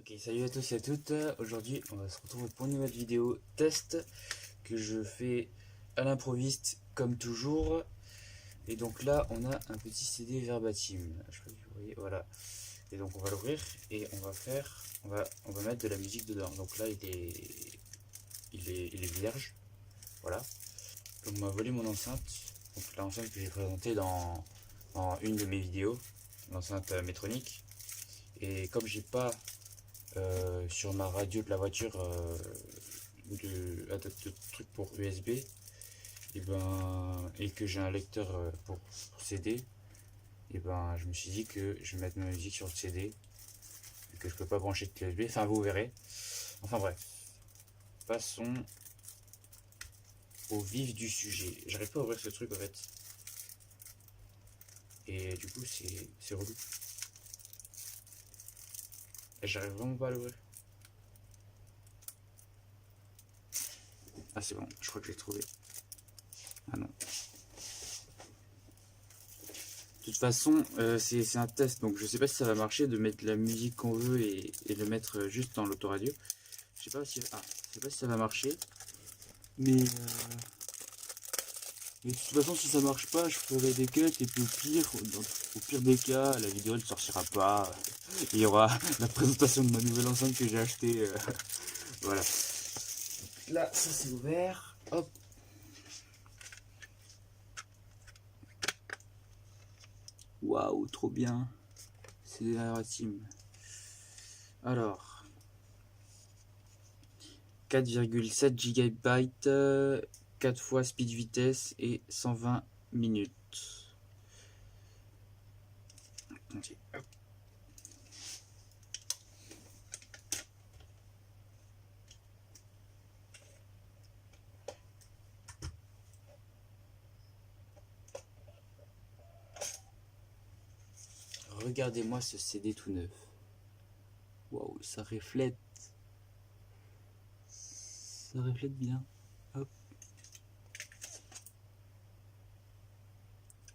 Ok, salut à tous et à toutes. Aujourd'hui, on va se retrouver pour une nouvelle vidéo test que je fais à l'improviste comme toujours. Et donc là, on a un petit CD verbatim. Je sais pas si vous voyez, voilà. Et donc on va l'ouvrir et on va mettre de la musique dedans. Donc là, il est vierge, voilà. Donc on m'a volé mon enceinte. Donc l'enceinte que j'ai présentée dans une de mes vidéos, l'enceinte Metronic. Et comme j'ai pas sur ma radio de la voiture de trucs pour USB et que j'ai un lecteur pour CD, et ben je me suis dit que je vais mettre ma musique sur le CD et que je peux pas brancher de clé USB. Enfin vous verrez. Enfin bref, passons au vif du sujet. J'arrive pas à ouvrir ce truc en fait. Et du coup c'est relou. Et j'arrive vraiment pas à l'ouvrir. Ah c'est bon, je crois que j'ai trouvé. Ah non. De toute façon, c'est un test, donc je sais pas si ça va marcher de mettre la musique qu'on veut et le mettre juste dans l'autoradio. Je sais pas si, je sais pas si ça va marcher, mais de toute façon, si ça marche pas, je ferai des cuts et puis au pire des cas, la vidéo ne sortira pas. Il y aura la présentation de ma nouvelle enceinte que j'ai achetée. Voilà. Là, ça c'est ouvert. Hop. Waouh, trop bien. C'est la team. Alors. 4,7 GB, 4 fois speed vitesse et 120 minutes. Okay. Regardez-moi ce CD tout neuf. Waouh, ça reflète. Ça reflète bien. Hop.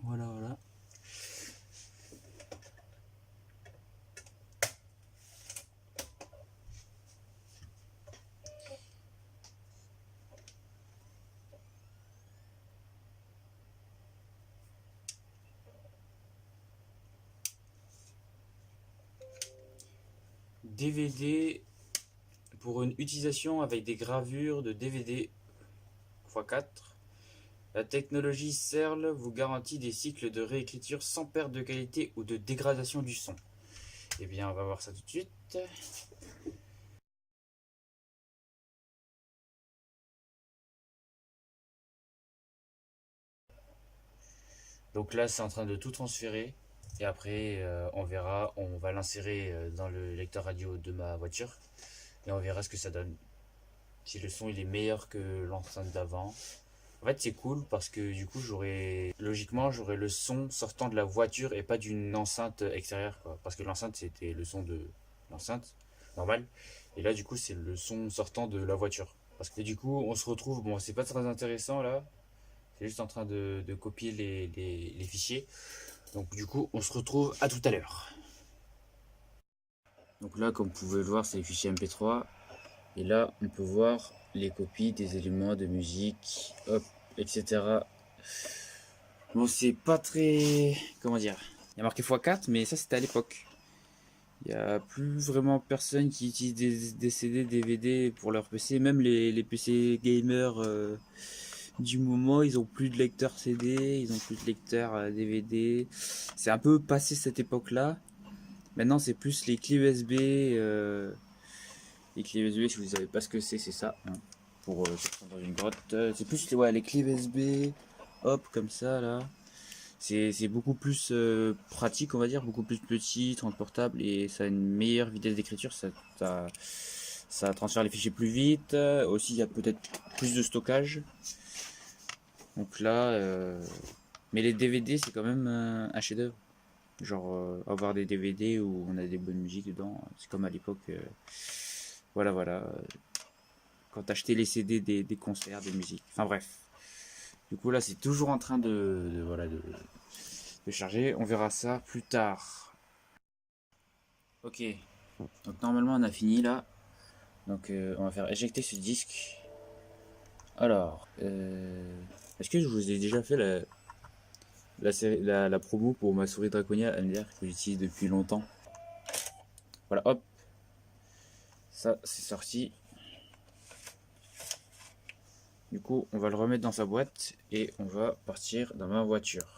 Voilà, voilà. DVD pour une utilisation avec des gravures de DVD x4. La technologie CERL vous garantit des cycles de réécriture sans perte de qualité ou de dégradation du son. Eh bien, on va voir ça tout de suite. Donc là, c'est en train de tout transférer. Et après, on verra, on va l'insérer dans le lecteur radio de ma voiture. Et on verra ce que ça donne. Si le son il est meilleur que l'enceinte d'avant. En fait, c'est cool parce que du coup, logiquement, j'aurais le son sortant de la voiture et pas d'une enceinte extérieure, quoi. Parce que l'enceinte, c'était le son de l'enceinte normale. Et là, du coup, c'est le son sortant de la voiture. Parce que du coup, on se retrouve, bon, c'est pas très intéressant là. C'est juste en train de copier les fichiers. Donc du coup, on se retrouve à tout à l'heure. Donc là, comme vous pouvez le voir, c'est les fichiers MP3. Et là, on peut voir les copies des éléments de musique, hop, etc. Bon, c'est pas très... Comment dire? Il y a marqué x4, mais ça, c'était à l'époque. Il n'y a plus vraiment personne qui utilise des CD, DVD pour leur PC. Même les PC gamers du moment, ils ont plus de lecteur CD, ils ont plus de lecteur DVD. C'est un peu passé cette époque-là. Maintenant, c'est plus les clés USB. Les clés USB, si vous ne savez pas ce que c'est ça. Hein, pour dans une grotte. C'est plus ouais, les clés USB. Hop, comme ça, là. C'est beaucoup plus pratique, on va dire. Beaucoup plus petit, transportable. Et ça a une meilleure vitesse d'écriture. Ça transfère les fichiers plus vite. Aussi, il y a peut-être plus de stockage. Donc là... Mais les DVD, c'est quand même un chef-d'œuvre. Genre avoir des DVD où on a des bonnes musiques dedans, c'est comme à l'époque. Voilà, voilà. Quand t'achetais les CD des concerts, des musiques. Enfin bref. Du coup là, c'est toujours en train voilà, de charger. On verra ça plus tard. Ok. Donc normalement on a fini là. Donc on va faire éjecter ce disque. Alors, est-ce que je vous ai déjà fait la promo pour ma souris Draconia MDR que j'utilise depuis longtemps? Voilà, hop, ça c'est sorti. Du coup, on va le remettre dans sa boîte et on va partir dans ma voiture.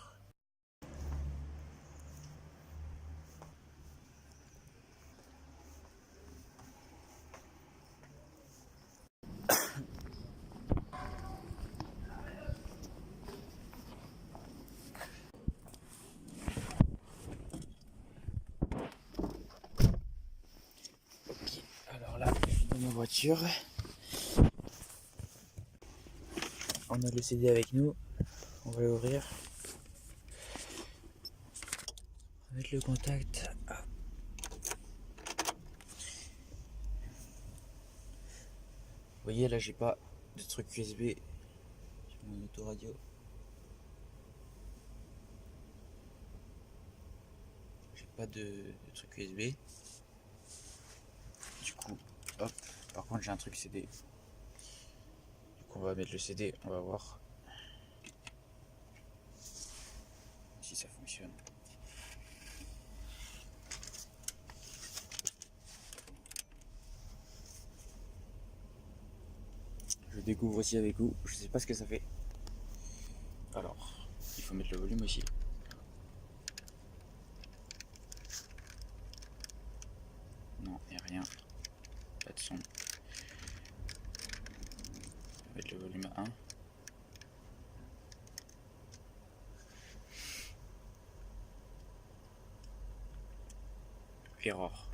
Alors là, dans ma voiture, on a le CD avec nous. On va l'ouvrir. On va mettre le contact. Vous voyez là, j'ai pas de truc USB sur mon autoradio. J'ai pas de truc USB. Du coup, hop. Par contre, j'ai un truc CD. Du coup, on va mettre le CD. On va voir si ça fonctionne. Je découvre aussi avec vous. Je sais pas ce que ça fait. Alors, il faut mettre le volume aussi. Non, il n'y a rien. Pas de son. On va mettre le volume à 1. Erreur.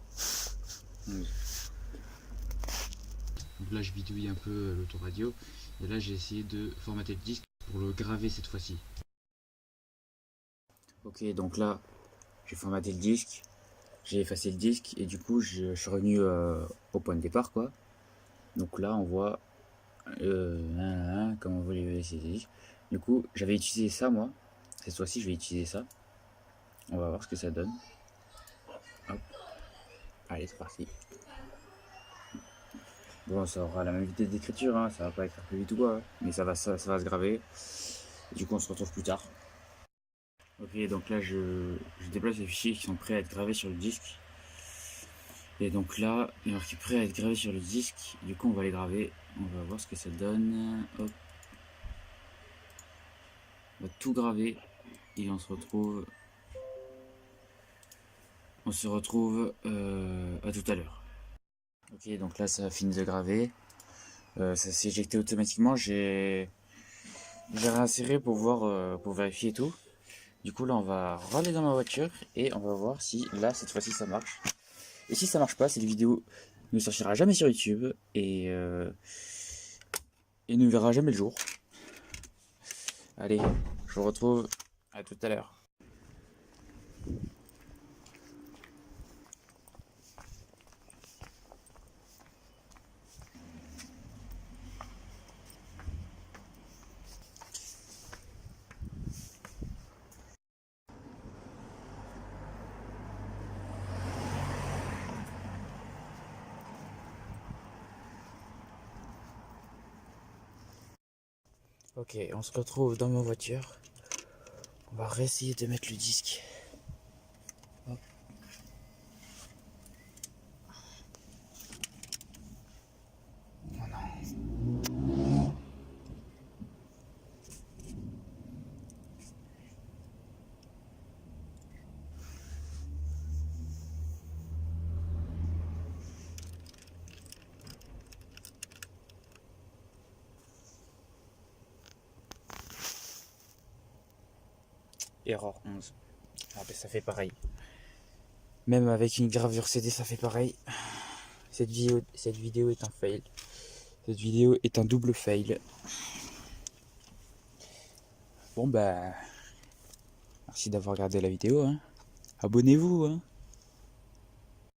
11. Donc là je bidouille un peu l'autoradio. Et là j'ai essayé de formater le disque pour le graver cette fois-ci. Ok, donc là j'ai formaté le disque. J'ai effacé le disque et du coup je suis revenu au point de départ quoi. Donc là on voit comment vous les disques. Du coup j'avais utilisé ça moi. Cette fois-ci je vais utiliser ça. On va voir ce que ça donne. Hop. Allez c'est parti. Bon ça aura la même vitesse d'écriture, hein. Ça va pas être plus vite ou quoi. Hein. Mais ça va se graver. Et du coup on se retrouve plus tard. Ok donc là je déplace les fichiers qui sont prêts à être gravés sur le disque. Et donc là, il est marqué prêt à être gravé sur le disque. Du coup, on va les graver. On va voir ce que ça donne. Hop. On va tout graver. Et on se retrouve. À tout à l'heure. Ok, donc là, ça a fini de graver. Ça s'est éjecté automatiquement. J'ai réinséré pour voir, pour vérifier tout. Du coup, là, on va râler dans ma voiture et on va voir si là, cette fois-ci, ça marche. Et si ça marche pas, cette vidéo ne sortira jamais sur YouTube et ne verra jamais le jour. Allez, je vous retrouve à tout à l'heure. Ok, on se retrouve dans ma voiture. On va réessayer de mettre le disque. Hop. Oh non. Erreur 11. Ah ben ça fait pareil. Même avec une gravure CD, ça fait pareil. Cette vidéo est un fail. Cette vidéo est un double fail. Bon bah, merci d'avoir regardé la vidéo. Hein. Abonnez-vous. Hein.